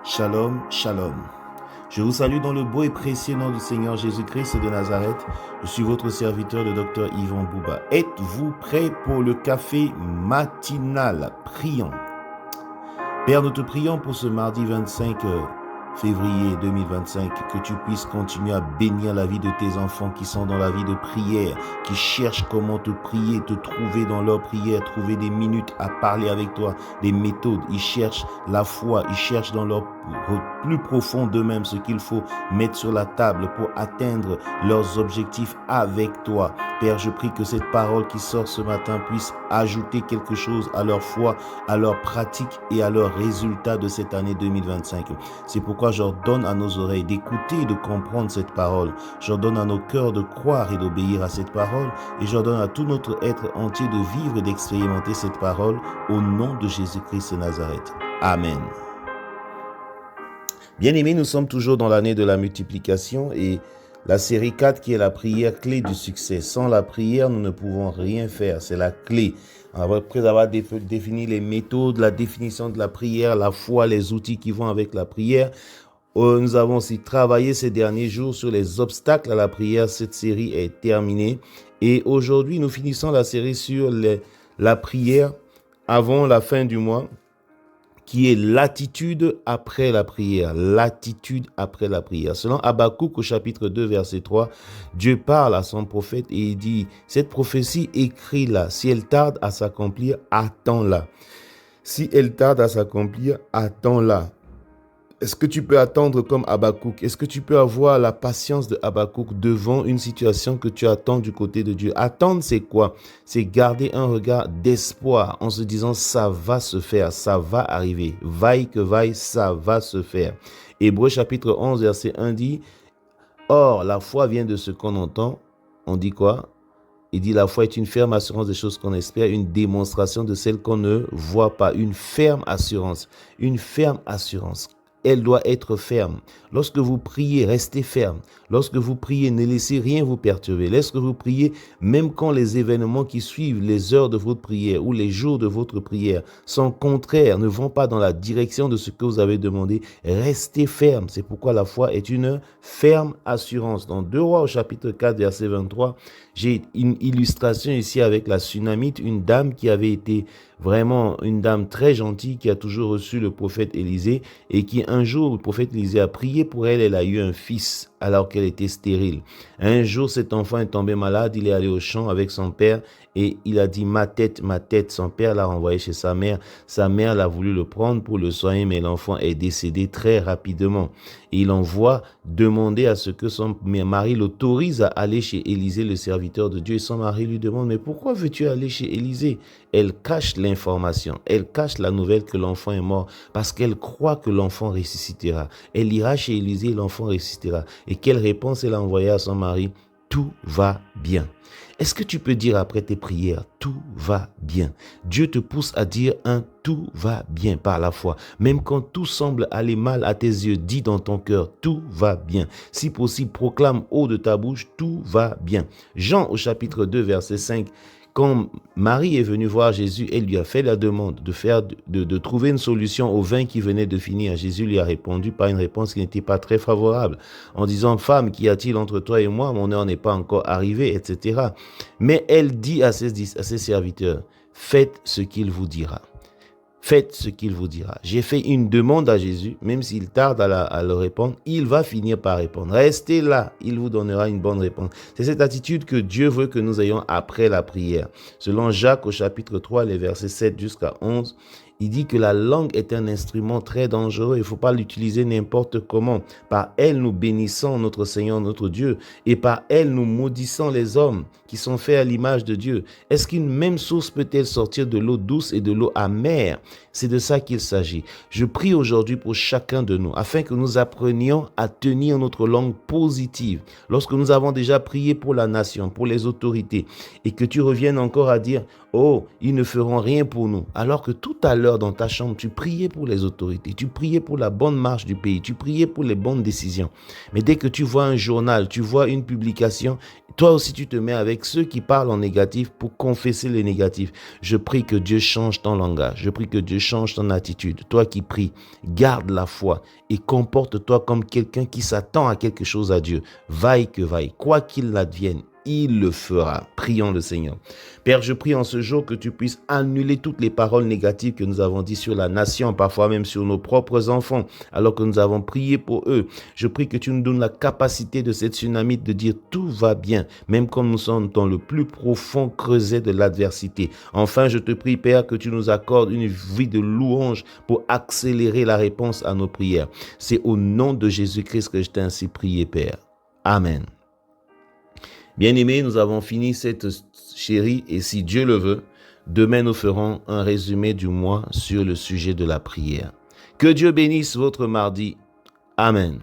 Shalom, shalom. Je vous salue dans le beau et précieux nom du Seigneur Jésus-Christ de Nazareth. Je suis votre serviteur, le docteur Yvan Bouba. Êtes-vous prêts pour le café matinal? Prions. Père, nous te prions pour ce mardi 25 février 2025, que tu puisses continuer à bénir la vie de tes enfants qui sont dans la vie de prière, qui cherchent comment te prier, te trouver dans leur prière, trouver des minutes à parler avec toi, des méthodes. Ils cherchent la foi, ils cherchent dans leur plus profond d'eux-mêmes ce qu'il faut mettre sur la table pour atteindre leurs objectifs avec toi. Père, je prie que cette parole qui sort ce matin puisse ajouter quelque chose à leur foi, à leur pratique et à leurs résultats de cette année 2025. C'est pourquoi j'ordonne à nos oreilles d'écouter et de comprendre cette parole. J'ordonne à nos cœurs de croire et d'obéir à cette parole. Et j'ordonne à tout notre être entier de vivre et d'expérimenter cette parole au nom de Jésus-Christ de Nazareth. Amen. Bien-aimés, nous sommes toujours dans l'année de la multiplication et la série 4 qui est la prière clé du succès. Sans la prière, nous ne pouvons rien faire. C'est la clé. Après avoir défini les méthodes, la définition de la prière, la foi, les outils qui vont avec la prière, nous avons aussi travaillé ces derniers jours sur les obstacles à la prière. Cette série est terminée. Et aujourd'hui, nous finissons la série sur la prière avant la fin du mois, qui est l'attitude après la prière. L'attitude après la prière. Selon Habakkuk au chapitre 2, verset 3, Dieu parle à son prophète et il dit, cette prophétie écris-la. Si elle tarde à s'accomplir, attends-la. Si elle tarde à s'accomplir, attends-la. Est-ce que tu peux attendre comme Habakkuk? Est-ce que tu peux avoir la patience de Habakkuk devant une situation que tu attends du côté de Dieu? Attendre, c'est quoi? C'est garder un regard d'espoir en se disant ça va se faire, ça va arriver. Vaille que vaille, ça va se faire. Hébreux chapitre 11, verset 1 dit, or, la foi vient de ce qu'on entend. On dit quoi? Il dit la foi est une ferme assurance des choses qu'on espère, une démonstration de celles qu'on ne voit pas. Une ferme assurance. Une ferme assurance. Elle doit être ferme. Lorsque vous priez, restez ferme. Lorsque vous priez, ne laissez rien vous perturber. Lorsque vous priez, même quand les événements qui suivent les heures de votre prière ou les jours de votre prière sont contraires, ne vont pas dans la direction de ce que vous avez demandé, restez ferme. C'est pourquoi la foi est une ferme assurance. Dans 2 Rois au chapitre 4, verset 23, j'ai une illustration ici avec la Sunamite, une dame qui avait été vraiment une dame très gentille qui a toujours reçu le prophète Élisée et qui un jour, le prophète Élisée a prié pour elle, elle a eu un fils alors qu'elle était stérile. Un jour, cet enfant est tombé malade, il est allé au champ avec son père et il a dit ma tête, son père l'a renvoyé chez sa mère l'a voulu le prendre pour le soigner mais l'enfant est décédé très rapidement. Et il envoie demander à ce que son mari l'autorise à aller chez Élisée, le serviteur de Dieu. Et son mari lui demande, mais pourquoi veux-tu aller chez Élisée? Elle cache l'information, elle cache la nouvelle que l'enfant est mort parce qu'elle croit que l'enfant ressuscitera. Elle ira chez Élisée, l'enfant ressuscitera. Et quelle réponse elle a envoyée à son mari? Tout va bien. Est-ce que tu peux dire après tes prières, tout va bien? Dieu te pousse à dire tout va bien par la foi. Même quand tout semble aller mal à tes yeux, dis dans ton cœur, tout va bien. Si possible, proclame haut de ta bouche, tout va bien. Jean au chapitre 2, verset 5, quand Marie est venue voir Jésus, elle lui a fait la demande de trouver une solution au vin qui venait de finir. Jésus lui a répondu par une réponse qui n'était pas très favorable, en disant, femme, qu'y a-t-il entre toi et moi? Mon heure n'est pas encore arrivée, etc. Mais elle dit à ses serviteurs, faites ce qu'il vous dira. Faites ce qu'il vous dira. J'ai fait une demande à Jésus, même s'il tarde à le répondre, il va finir par répondre. Restez là, il vous donnera une bonne réponse. C'est cette attitude que Dieu veut que nous ayons après la prière. Selon Jacques au chapitre 3, les versets 7 jusqu'à 11, il dit que la langue est un instrument très dangereux. Il ne faut pas l'utiliser n'importe comment. Par elle, nous bénissons notre Seigneur, notre Dieu. Et par elle, nous maudissons les hommes qui sont faits à l'image de Dieu. Est-ce qu'une même source peut-elle sortir de l'eau douce et de l'eau amère? C'est de ça qu'il s'agit. Je prie aujourd'hui pour chacun de nous, afin que nous apprenions à tenir notre langue positive. Lorsque nous avons déjà prié pour la nation, pour les autorités, et que tu reviennes encore à dire, oh, ils ne feront rien pour nous. Alors que tout à l'heure dans ta chambre, tu priais pour les autorités, tu priais pour la bonne marche du pays, tu priais pour les bonnes décisions. Mais dès que tu vois un journal, tu vois une publication, toi aussi tu te mets avec ceux qui parlent en négatif pour confesser les négatifs. Je prie que Dieu change ton langage, je prie que Dieu change ton attitude. Toi qui pries, garde la foi et comporte-toi comme quelqu'un qui s'attend à quelque chose à Dieu. Vaille que vaille, quoi qu'il advienne, il le fera. Prions le Seigneur. Père, je prie en ce jour que tu puisses annuler toutes les paroles négatives que nous avons dites sur la nation, parfois même sur nos propres enfants, alors que nous avons prié pour eux. Je prie que tu nous donnes la capacité de cette tsunami de dire tout va bien, même quand nous sommes dans le plus profond creuset de l'adversité. Enfin, je te prie, Père, que tu nous accordes une vie de louange pour accélérer la réponse à nos prières. C'est au nom de Jésus-Christ que je t'ai ainsi prié, Père. Amen. Bien-aimés, nous avons fini cette série et si Dieu le veut, demain nous ferons un résumé du mois sur le sujet de la prière. Que Dieu bénisse votre mardi. Amen.